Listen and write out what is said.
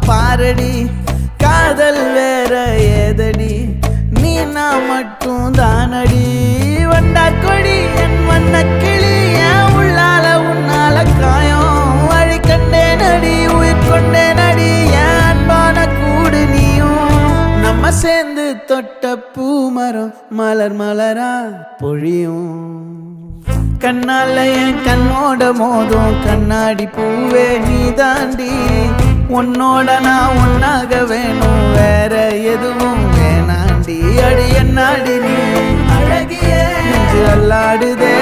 பாரடி காதல் வேற ஏதடி நீ நான் மட்டும் தானடி வண்டா கொடி என் வண்ண கிளி என் உள்ளால உன்னால காயம் வழி கண்டே நடி உயிர் கொண்டே நடி என் அன்பான கூடு நீயும் நம்ம சேர்ந்து தொட்ட பூமரம் மலர் மலரா பொழியும் கண்ணால என் கண்ணோட மோதும் கண்ணாடி பூவே நீ தாண்டி உன்னோட நான் ஒன்னாக வேணும் வேற எதுவும் வேணாண்டி அடி என்னாடி நீ அழகிய நெஞ்சு அல்லாடுதே